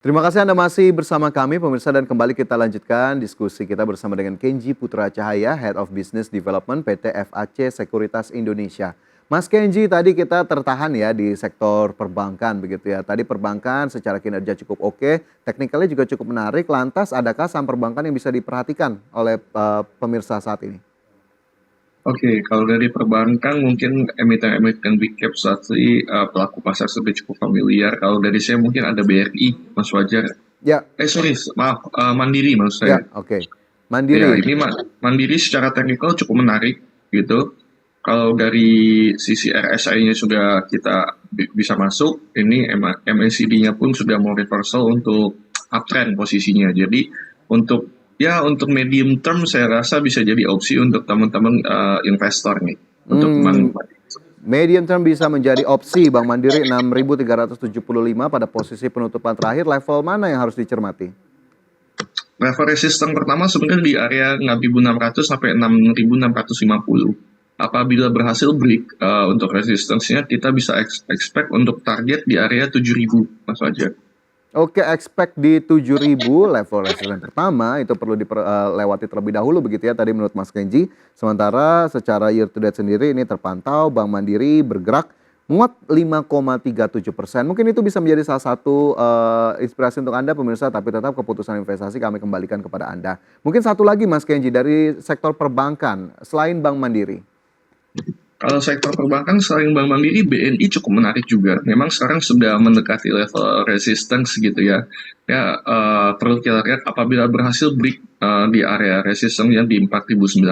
Terima kasih Anda masih bersama kami pemirsa dan kembali kita lanjutkan diskusi kita bersama dengan Kenji Putra Cahaya, Head of Business Development PT FAC Sekuritas Indonesia. Mas Kenji, tadi kita tertahan ya di sektor perbankan begitu ya. Tadi perbankan secara kinerja cukup oke, teknikalnya juga cukup menarik. Lantas adakah saham perbankan yang bisa diperhatikan oleh pemirsa saat ini? Oke, kalau dari perbankan mungkin emiten-emiten big cap saat ini pelaku pasar sudah cukup familiar. Kalau dari saya mungkin ada BRI, Mas Wajar. Ya, Sorry, maaf, Mandiri maksud ya, saya. oke. Ya, Mandiri. ini Mandiri secara teknikal cukup menarik gitu. Kalau dari sisi RSI-nya sudah kita bisa masuk, ini MACD-nya pun sudah mau reversal untuk uptrend posisinya. Jadi untuk medium term saya rasa bisa jadi opsi untuk teman-teman investor nih untuk Hmm, medium term bisa menjadi opsi Bank Mandiri 6.375 pada posisi penutupan terakhir. Level mana yang harus dicermati? level resistance pertama sebenarnya di area 6.600 sampai 6.650. Apabila berhasil break untuk resistance-nya, kita bisa expect untuk target di area 7.000, Mas Wajar. Oke, expect di 7.000 level resistance pertama itu perlu dilewati terlebih dahulu begitu ya tadi menurut Mas Kenji. Sementara secara year to date sendiri ini terpantau Bank Mandiri bergerak menguat 5,37%. Mungkin itu bisa menjadi salah satu inspirasi untuk Anda pemirsa, tapi tetap keputusan investasi kami kembalikan kepada Anda. Mungkin satu lagi Mas Kenji dari sektor perbankan selain Bank Mandiri. Kalau sektor perbankan selain Bank Mandiri, BNI cukup menarik juga. Memang sekarang sudah mendekati level resistance gitu ya. Ya, perlu kita lihat apabila berhasil break di area resistance yang di 4.900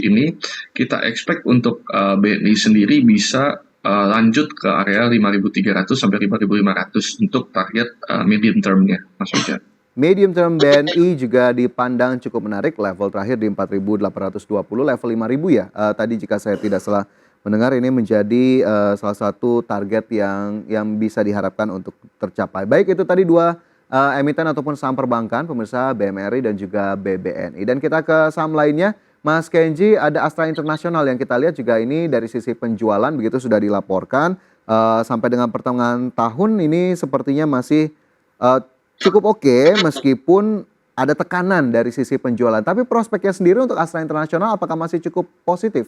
ini, kita expect untuk BNI sendiri bisa lanjut ke area 5.300 sampai 5.500 untuk target medium term-nya, Mas Ojan. Medium term BNI juga dipandang cukup menarik, level terakhir di 4.820, level 5.000 ya. Tadi jika saya tidak salah mendengar ini menjadi salah satu target yang bisa diharapkan untuk tercapai. Baik itu tadi dua emiten ataupun saham perbankan, pemirsa BMRI dan juga BBNI. Dan kita ke saham lainnya, Mas Kenji, ada Astra Internasional yang kita lihat juga ini dari sisi penjualan begitu sudah dilaporkan sampai dengan pertengahan tahun ini sepertinya masih eh, cukup oke meskipun ada tekanan dari sisi penjualan. Tapi prospeknya sendiri untuk Astra Internasional apakah masih cukup positif?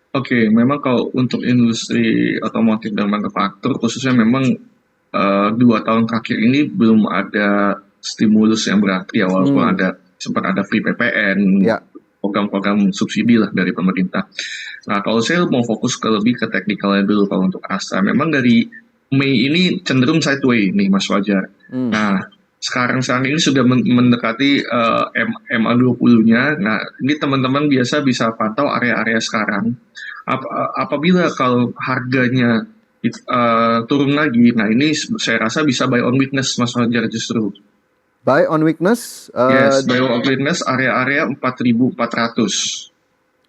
Oke, memang kalau untuk industri otomotif dan manufaktur khususnya memang 2 tahun terakhir ini belum ada stimulus yang berarti ya, walaupun Hmm, sempat ada free PPN, ya. program-program subsidi lah dari pemerintah. Nah, kalau saya mau fokus lebih ke teknikalnya dulu kalau untuk Astra. Memang dari Mei ini cenderung sideways nih Mas Wajar. Hmm. Nah, sekarang ini sudah mendekati MA20-nya. Nah, ini teman-teman biasa bisa pantau area-area sekarang. Apabila kalau harganya turun lagi, nah ini saya rasa bisa buy on weakness Mas Wajar justru. Buy on weakness, Yes, buy on weakness area-area 4.400.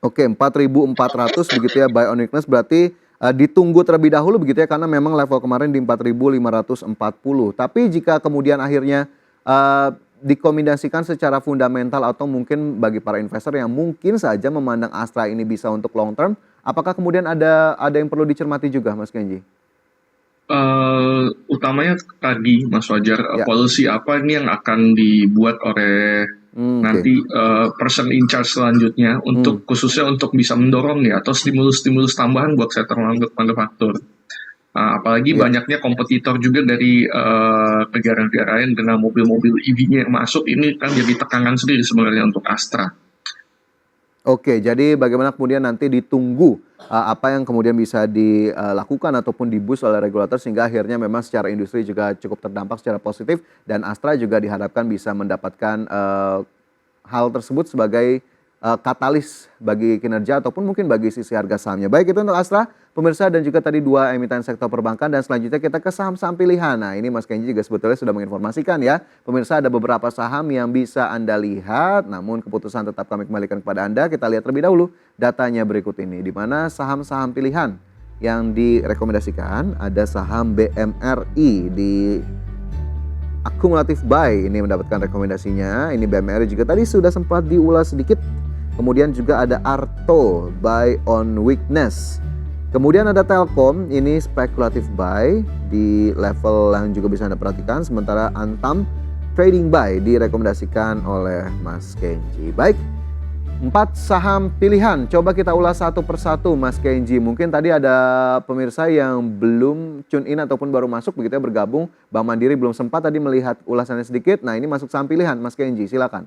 oke 4.400 begitu ya buy on weakness berarti ditunggu terlebih dahulu begitu ya karena memang level kemarin di 4.540. Tapi jika kemudian akhirnya dikombinasikan secara fundamental atau mungkin bagi para investor yang mungkin saja memandang Astra ini bisa untuk long term, apakah kemudian ada yang perlu dicermati juga Mas Kenji? Utamanya tadi Mas Wajar, Ya, policy apa ini yang akan dibuat oleh oke. nanti person in charge selanjutnya Hmm, untuk khususnya untuk bisa mendorong ya atau stimulus-stimulus tambahan buat sektor manufaktur. Apalagi ya. banyaknya kompetitor juga dari negara-negara lain dengan mobil-mobil EV-nya yang masuk ini kan jadi tekanan sendiri sebenarnya untuk Astra. Oke, jadi bagaimana kemudian nanti ditunggu apa yang kemudian bisa dilakukan ataupun di-boost oleh regulator sehingga akhirnya memang secara industri juga cukup terdampak secara positif dan Astra juga diharapkan bisa mendapatkan hal tersebut sebagai katalis bagi kinerja ataupun mungkin bagi sisi harga sahamnya. Baik itu untuk Astra, pemirsa dan juga tadi dua emiten sektor perbankan dan selanjutnya kita ke saham-saham pilihan. Nah ini Mas Kenji juga sebetulnya sudah menginformasikan ya. Pemirsa ada beberapa saham yang bisa Anda lihat namun keputusan tetap kami kembalikan kepada Anda. Kita lihat terlebih dahulu datanya berikut ini di mana saham-saham pilihan yang direkomendasikan ada saham BMRI di akumulatif buy ini mendapatkan rekomendasinya. Ini BMRI juga tadi sudah sempat diulas sedikit. Kemudian juga ada Arto buy on weakness. Kemudian ada Telkom ini speculative buy di level yang juga bisa Anda perhatikan. Sementara Antam trading buy direkomendasikan oleh Mas Kenji. Baik, 4 saham pilihan. Coba kita ulas satu persatu Mas Kenji. Mungkin tadi ada pemirsa yang belum tune in ataupun baru masuk begitu ya, bergabung. Bank Mandiri belum sempat tadi melihat ulasannya sedikit. Nah, ini masuk saham pilihan Mas Kenji, silakan.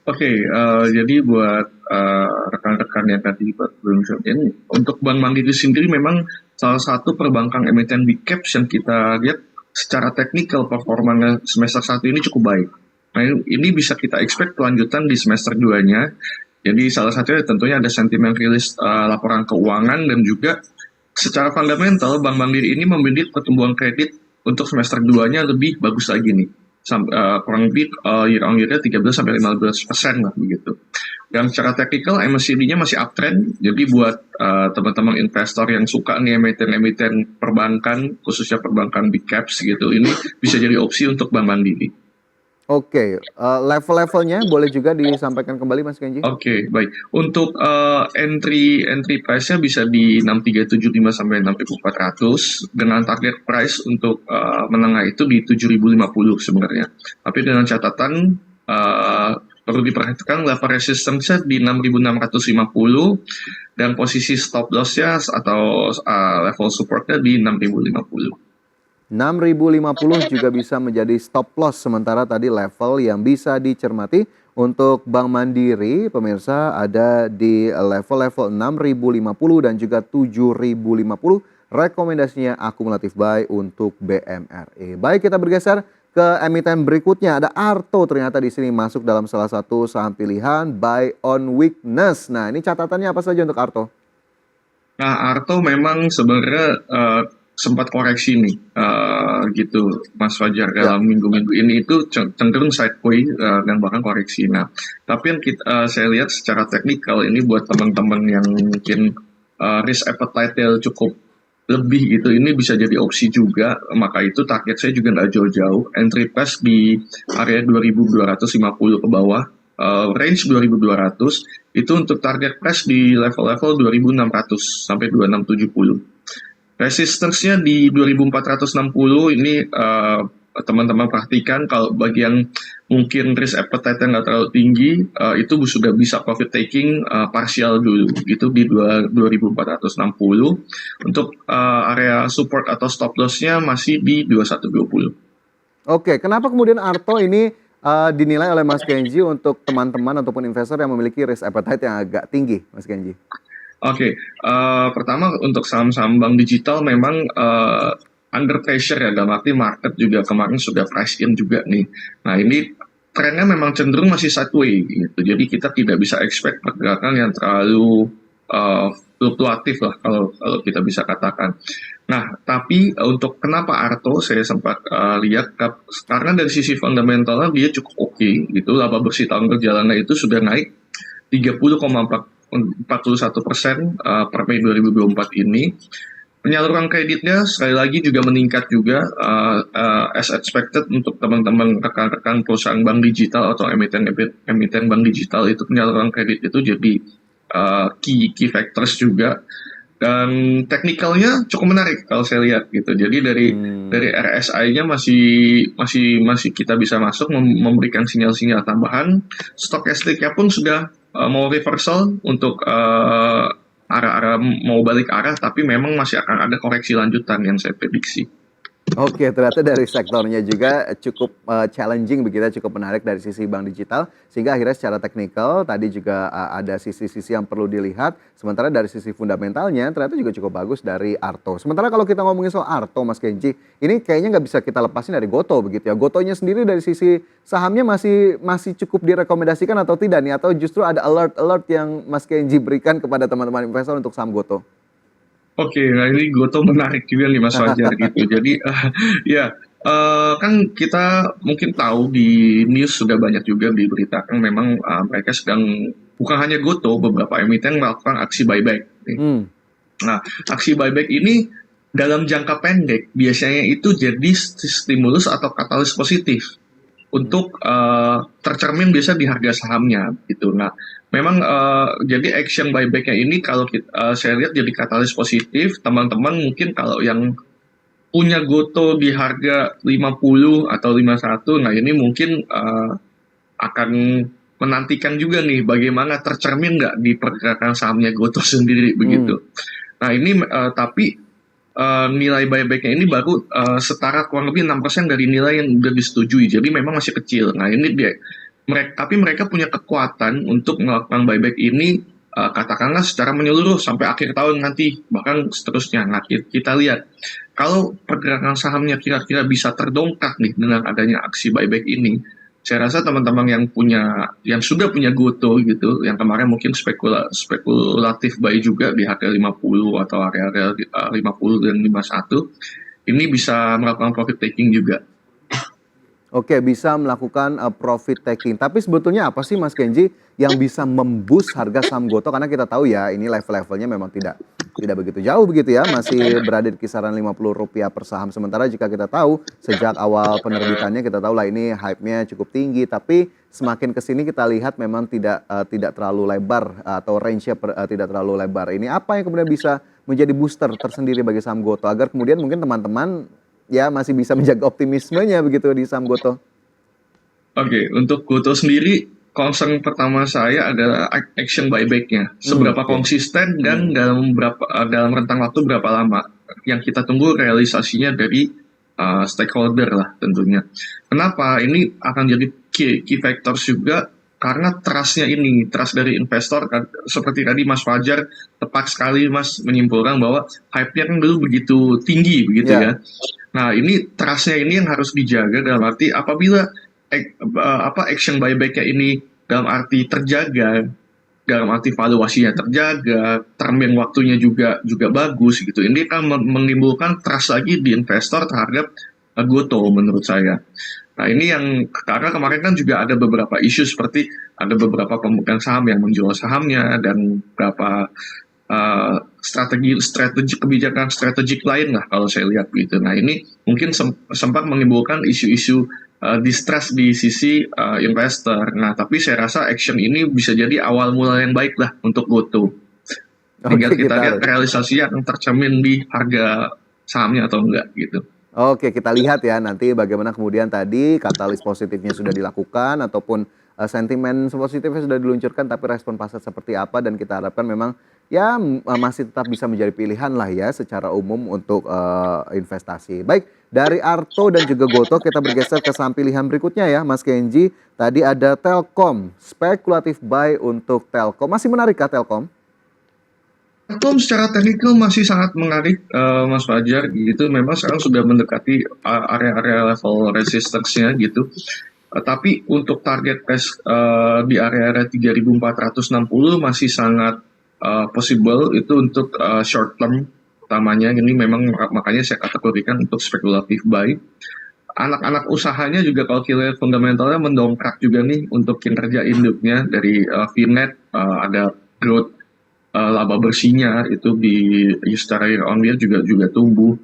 Oke, jadi buat rekan-rekan yang tadi belum join, untuk Bank Mandiri sendiri memang salah satu perbankan emiten big caps yang kita lihat secara teknikal performanya semester 1 ini cukup baik. Nah, ini bisa kita expect kelanjutan di semester 2-nya. Jadi salah satunya tentunya ada sentimen rilis laporan keuangan, dan juga secara fundamental Bank Mandiri ini membidik pertumbuhan kredit untuk semester 2-nya lebih bagus lagi nih. Kurang lebih year on year-nya 13-15% lah begitu. Dan secara teknikal MACD-nya masih uptrend. Jadi buat teman-teman investor yang suka nih emiten-emiten perbankan, khususnya perbankan big caps gitu, ini bisa jadi opsi untuk Bank Mandiri. Oke, level-levelnya boleh juga disampaikan kembali Mas Kenji? Oke, baik. Untuk entry price-nya bisa di 6375 sampai 6400, dengan target price untuk menengah itu di 7050 sebenarnya. Tapi dengan catatan perlu diperhatikan level resistance-nya di 6650, dan posisi stop loss-nya atau level support-nya di 6050. 6.050 juga bisa menjadi stop loss, sementara tadi level yang bisa dicermati untuk Bank Mandiri pemirsa ada di level-level 6.050 dan juga 7.050. Rekomendasinya akumulatif buy untuk BMRI. Baik, kita bergeser ke emiten berikutnya. Ada Arto ternyata di sini masuk dalam salah satu saham pilihan buy on weakness. Nah, ini catatannya apa saja untuk Arto? Nah, Arto memang sebenarnya sempat koreksi nih, gitu Mas Fajar, dalam minggu-minggu ini itu cenderung sideways dan bahkan koreksi. Nah, tapi yang saya lihat secara teknikal ini buat teman-teman yang mungkin risk appetite-nya cukup lebih gitu, ini bisa jadi opsi juga. Maka itu target saya juga nggak jauh-jauh, entry price di area 2250 ke bawah, range 2200 itu untuk target price di level-level 2600 sampai 2670. Resistance-nya di 2460 ini teman-teman perhatikan, kalau bagi yang mungkin risk appetite yang nggak terlalu tinggi, itu sudah bisa profit taking partial dulu gitu di 2460. Untuk area support atau stop loss-nya masih di 2120. Oke, kenapa kemudian Arto ini dinilai oleh Mas Kenji untuk teman-teman ataupun investor yang memiliki risk appetite yang agak tinggi, Mas Kenji? Oke, pertama untuk saham-saham bank digital memang under pressure ya, dalam arti market juga kemarin sudah price in juga nih. Nah, ini trennya memang cenderung masih sideways gitu. Jadi kita tidak bisa expect pergerakan yang terlalu fluktuatif lah kalau kita bisa katakan. Nah, tapi untuk kenapa Arto saya sempat lihat, karena dari sisi fundamentalnya dia cukup oke gitu. Laba bersih tahun berjalannya itu sudah naik 30,41% per Mei 2024 ini. Penyaluran kreditnya sekali lagi juga meningkat juga as expected. Untuk teman-teman rekan-rekan perusahaan bank digital atau emiten bank digital, itu penyaluran kredit itu jadi key factors juga. Dan teknikalnya cukup menarik kalau saya lihat gitu. Jadi dari RSI-nya masih kita bisa masuk, memberikan sinyal-sinyal tambahan. Stokastiknya pun sudah mau reversal untuk arah mau balik arah, tapi memang masih akan ada koreksi lanjutan yang saya prediksi. Oke, ternyata dari sektornya juga cukup challenging begitu, cukup menarik dari sisi bank digital, sehingga akhirnya secara teknikal tadi juga ada sisi-sisi yang perlu dilihat, sementara dari sisi fundamentalnya ternyata juga cukup bagus dari Arto. Sementara kalau kita ngomongin soal Arto, Mas Kenji, ini kayaknya nggak bisa kita lepasin dari Goto begitu ya. Gotonya sendiri dari sisi sahamnya masih cukup direkomendasikan atau tidak nih, atau justru ada alert yang Mas Kenji berikan kepada teman-teman investor untuk saham Goto? Oke, nah ini Goto menarik juga nih Mas Fajar gitu. Jadi ya kan kita mungkin tahu di news sudah banyak juga diberitakan memang mereka sedang, bukan hanya Goto, beberapa emiten melakukan aksi buyback. Nah, aksi buyback ini dalam jangka pendek biasanya itu jadi stimulus atau katalis positif untuk tercermin biasa di harga sahamnya gitu. Nah, memang jadi action buyback-nya ini kalau saya lihat jadi katalis positif. Teman-teman mungkin kalau yang punya Goto di harga 50 atau 51, nah ini mungkin akan menantikan juga nih bagaimana tercermin nggak di pergerakan sahamnya Goto sendiri Hmm. begitu. Nah ini tapi nilai buybacknya ini baru setara kurang lebih 6% dari nilai yang udah disetujui. Jadi memang masih kecil. Nah ini dia. Tapi mereka punya kekuatan untuk melakukan buyback ini katakanlah secara menyeluruh sampai akhir tahun nanti bahkan seterusnya. Nah kita lihat kalau pergerakan sahamnya kira-kira bisa terdongkrak nih dengan adanya aksi buyback ini, saya rasa teman-teman yang sudah punya Goto gitu, yang kemarin mungkin spekulatif buy juga di harga 50 atau area-area 50 dan 51, ini bisa melakukan profit taking juga. Oke, bisa melakukan profit taking. Tapi sebetulnya apa sih Mas Kenji yang bisa memboost harga saham Goto? Karena kita tahu ya, ini level-levelnya memang tidak begitu jauh begitu ya, masih berada di kisaran Rp50 per saham. Sementara jika kita tahu sejak awal penerbitannya kita tahu lah ini hype-nya cukup tinggi, tapi semakin ke sini kita lihat memang tidak terlalu lebar atau range-nya tidak terlalu lebar. Ini apa yang kemudian bisa menjadi booster tersendiri bagi saham Goto agar kemudian mungkin teman-teman ya masih bisa menjaga optimismenya begitu di saham Goto. Oke, untuk Goto sendiri, concern pertama saya adalah action buyback-nya. Seberapa Oke. konsisten dan Hmm. dalam rentang waktu berapa lama. Yang kita tunggu realisasinya dari stakeholder lah tentunya. Kenapa? Ini akan jadi key factors juga karena trust dari investor kan, seperti tadi Mas Fajar tepat sekali Mas menyimpulkan bahwa hype-nya kan dulu begitu tinggi begitu Ya. ya. Nah, ini trust-nya ini yang harus dijaga dalam arti apabila action buyback-nya ini dalam arti terjaga, dalam arti valuasinya terjaga, term waktunya juga bagus gitu. Ini kan menimbulkan trust lagi di investor terhadap Goto menurut saya. Nah ini yang karena kemarin kan juga ada beberapa isu seperti ada beberapa pemegang saham yang menjual sahamnya dan beberapa strategi kebijakan strategik lain lah kalau saya lihat gitu. Nah ini mungkin sempat menimbulkan isu-isu distrust di sisi investor. Nah tapi saya rasa action ini bisa jadi awal mula yang baik lah untuk Goto. Tinggal Oke, kita kita lihat realisasinya akan tercermin di harga sahamnya atau enggak gitu. Oke, kita lihat ya nanti bagaimana kemudian tadi katalis positifnya sudah dilakukan ataupun sentimen positifnya sudah diluncurkan tapi respon pasar seperti apa dan kita harapkan memang ya masih tetap bisa menjadi pilihan lah ya secara umum untuk investasi. Baik, dari Arto dan juga Goto kita bergeser ke saham pilihan berikutnya ya Mas Kenji. Tadi ada Telkom, spekulatif buy untuk Telkom. Masih menarik kah Telkom? Atom secara teknikal masih sangat menarik, Mas Fajar gitu. Memang sekarang sudah mendekati area-area level resistance-nya gitu. Tapi untuk target price di area-area 3.460 masih sangat possible itu untuk short term utamanya. Ini memang makanya saya kategorikan untuk spekulatif buy. Anak-anak usahanya juga kalau kita lihat fundamentalnya mendongkrak juga nih untuk kinerja induknya dari VNet, ada growth laba bersihnya itu secara year on year juga tumbuh.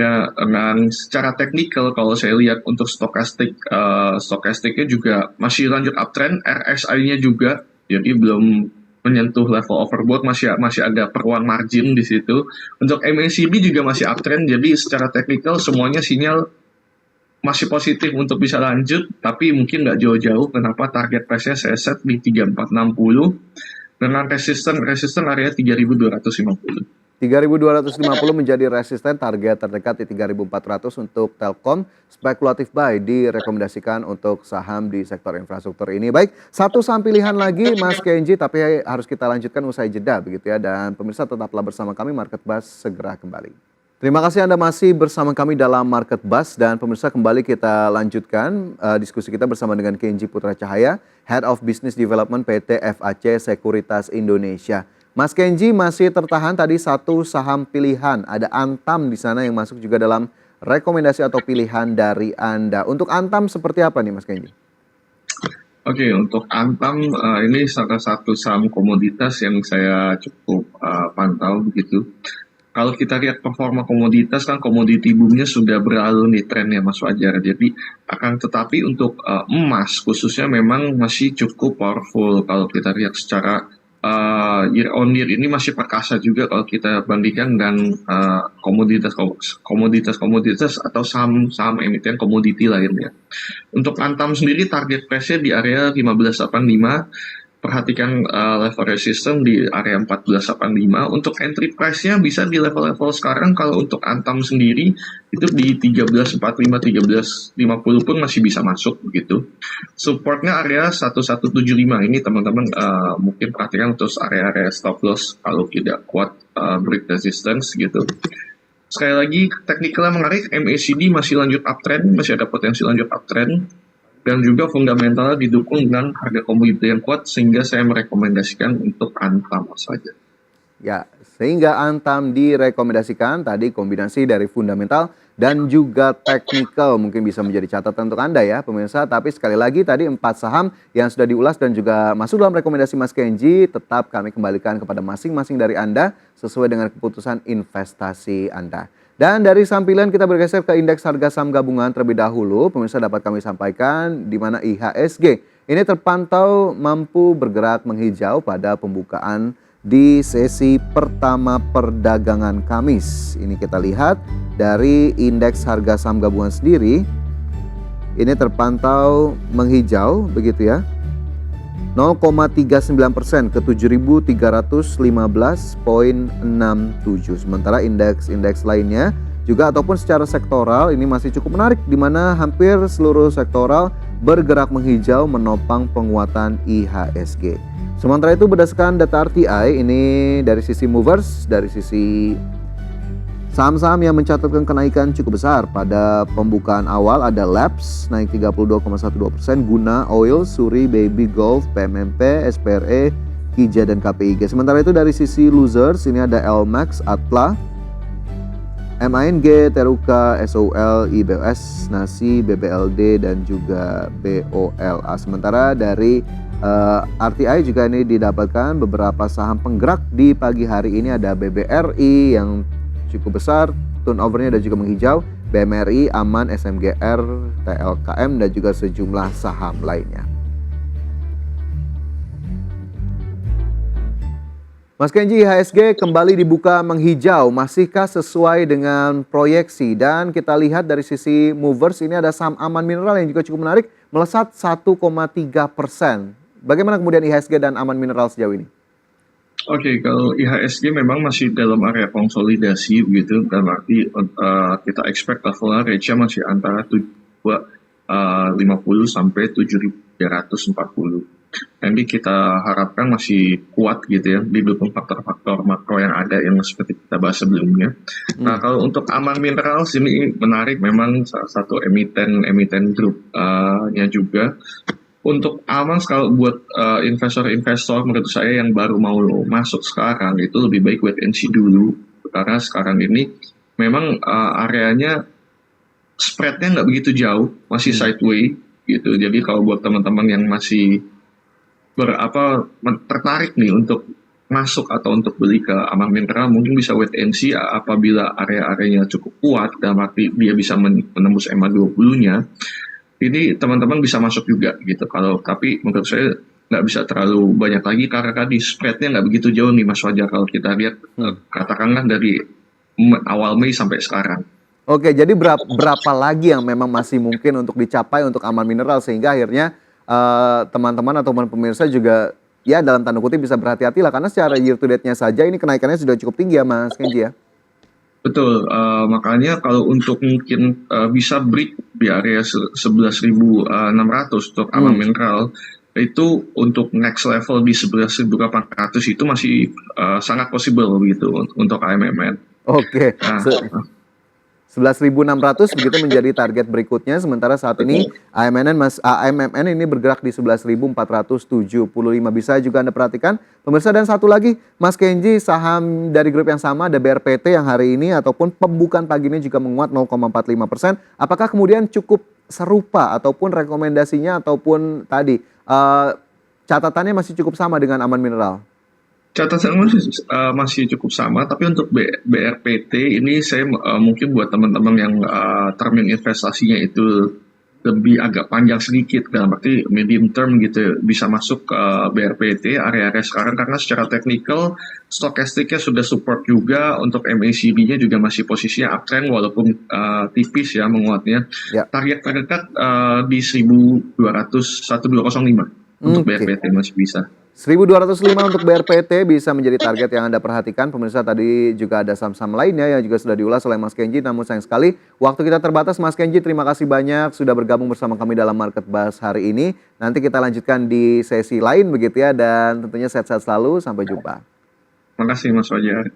Nah, dengan secara teknikal kalau saya lihat untuk stokastiknya juga masih lanjut uptrend, RSI-nya juga jadi belum menyentuh level overbought, masih ada peluang margin di situ. Untuk MACD juga masih uptrend, jadi secara teknikal semuanya sinyal masih positif untuk bisa lanjut, tapi mungkin nggak jauh-jauh. Kenapa target price-nya saya set di 3.460 dengan resisten area 3.250. 3.250 menjadi resisten, target terdekat di 3.400 untuk Telkom. Spekulatif buy direkomendasikan untuk saham di sektor infrastruktur ini. Baik, satu saham pilihan lagi Mas Kenji, tapi harus kita lanjutkan usai jeda begitu ya. Dan pemirsa tetaplah bersama kami, Market Buzz segera kembali. Terima kasih Anda masih bersama kami dalam Market Buzz dan pemirsa kembali kita lanjutkan diskusi kita bersama dengan Kenji Putra Cahaya, Head of Business Development PT FAC Sekuritas Indonesia. Mas Kenji masih tertahan tadi satu saham pilihan, ada Antam di sana yang masuk juga dalam rekomendasi atau pilihan dari Anda. Untuk Antam seperti apa nih Mas Kenji? Oke, untuk Antam ini salah satu saham komoditas yang saya cukup pantau begitu. Kalau kita lihat performa komoditas kan komoditi boomnya sudah berlalu nih trennya Mas Fajar. Jadi tetapi untuk emas khususnya memang masih cukup powerful kalau kita lihat secara year on year ini masih perkasa juga kalau kita bandingkan dengan komoditas atau saham emiten komoditi lainnya. Untuk Antam sendiri target price-nya di area 1585. Perhatikan level resistance di area 1485. Untuk entry price-nya bisa di level-level sekarang. Kalau untuk Antam sendiri itu di 1345, 1350 pun masih bisa masuk begitu. Supportnya area 1175. Ini teman-teman mungkin perhatikan terus area-area stop loss kalau tidak kuat break resistance gitu. Sekali lagi, teknikalnya menarik, MACD masih lanjut uptrend, masih ada potensi lanjut uptrend, dan juga fundamentalnya didukung dengan harga komoditi yang kuat, sehingga saya merekomendasikan untuk Antam saja. Ya, sehingga Antam direkomendasikan tadi kombinasi dari fundamental dan juga technical mungkin bisa menjadi catatan untuk Anda ya pemirsa. Tapi sekali lagi tadi 4 saham yang sudah diulas dan juga masuk dalam rekomendasi Mas Kenji tetap kami kembalikan kepada masing-masing dari Anda sesuai dengan keputusan investasi Anda. Dan dari sampilan kita bergeser ke indeks harga saham gabungan terlebih dahulu. Pemirsa dapat kami sampaikan di mana IHSG ini terpantau mampu bergerak menghijau pada pembukaan di sesi pertama perdagangan Kamis. Ini kita lihat dari indeks harga saham gabungan sendiri. Ini terpantau menghijau begitu ya. 0,39% ke 7.315,67. Sementara indeks-indeks lainnya juga ataupun secara sektoral ini masih cukup menarik di mana hampir seluruh sektoral bergerak menghijau menopang penguatan IHSG. Sementara itu berdasarkan data RTI ini dari sisi movers, dari sisi saham-saham yang mencatatkan kenaikan cukup besar pada pembukaan awal ada Labs naik 32,12%, Guna, Oil, Suri, Baby, Golf, PMMP, SPRE, Kija dan KPIG. Sementara itu dari sisi losers ini ada Lmax, Atla, MANG, Teruka, SOL, IBOS, Nasi, BBLD dan juga BOLA. Sementara dari RTI juga ini didapatkan beberapa saham penggerak di pagi hari ini ada BBRI yang cukup besar, turnovernya dan juga menghijau, BMRI, Aman, SMGR, TLKM dan juga sejumlah saham lainnya. Mas Kenji, IHSG kembali dibuka menghijau, masihkah sesuai dengan proyeksi? Dan kita lihat dari sisi movers ini ada saham Aman Mineral yang juga cukup menarik, melesat 1,3%. Bagaimana kemudian IHSG dan Aman Mineral sejauh ini? Oke, kalau IHSG memang masih dalam area konsolidasi begitu, dan arti kita expect level range-nya masih antara 7.50 sampai 7.340. Nanti kita harapkan masih kuat gitu ya, didukung faktor-faktor makro yang ada yang seperti kita bahas sebelumnya. Nah, kalau untuk Aman Minerals ini menarik, memang salah satu emiten grup-nya juga. Untuk Aman kalau buat investor-investor menurut saya yang baru mau masuk sekarang itu lebih baik wait and see dulu, karena sekarang ini memang areanya spreadnya nggak begitu jauh, masih sideways gitu. Jadi kalau buat teman-teman yang masih tertarik nih untuk masuk atau untuk beli ke Aman Mineral, mungkin bisa wait and see apabila area-areanya cukup kuat dan arti dia bisa menembus EMA 20-nya. Ini teman-teman bisa masuk juga gitu. Tapi menurut saya nggak bisa terlalu banyak lagi karena tadi spreadnya nggak begitu jauh nih Mas Fajar kalau kita lihat katakanlah dari awal Mei sampai sekarang. Oke, jadi berapa lagi yang memang masih mungkin untuk dicapai untuk Aman Mineral sehingga akhirnya teman-teman atau pemirsa juga ya dalam tanda kutip bisa berhati-hati lah karena secara year to date-nya saja ini kenaikannya sudah cukup tinggi ya Mas Kenji ya. Betul, makanya kalau untuk mungkin bisa break di area 11.600 untuk Aman Mineral, itu untuk next level di 11.800 itu masih sangat possible gitu untuk AMMN. Oke, 11.600 begitu menjadi target berikutnya, sementara saat ini AMMN ini bergerak di 11.475. Bisa juga Anda perhatikan pemirsa. Dan satu lagi Mas Kenji, saham dari grup yang sama ada BRPT yang hari ini ataupun pembukaan pagi ini juga menguat 0,45%. Apakah kemudian cukup serupa ataupun rekomendasinya ataupun tadi catatannya masih cukup sama dengan Aman Mineral? Catatan masih cukup sama, tapi untuk BRPT ini saya mungkin buat teman-teman yang termin investasinya itu lebih agak panjang sedikit, dalam arti medium term gitu, bisa masuk ke BRPT area-area sekarang karena secara teknikal stokastiknya sudah support juga, untuk MACD-nya juga masih posisinya uptrend walaupun tipis ya menguatnya. Ya. Target terdekat di 1205 untuk Oke. BRPT masih bisa. 1205 untuk BRPT bisa menjadi target yang Anda perhatikan. Pemirsa, tadi juga ada saham-saham lainnya yang juga sudah diulas oleh Mas Kenji, namun sayang sekali waktu kita terbatas. Mas Kenji, terima kasih banyak sudah bergabung bersama kami dalam Market Buzz hari ini. Nanti kita lanjutkan di sesi lain begitu ya, dan tentunya sehat-sehat selalu. Sampai jumpa. Terima kasih Mas Wajar.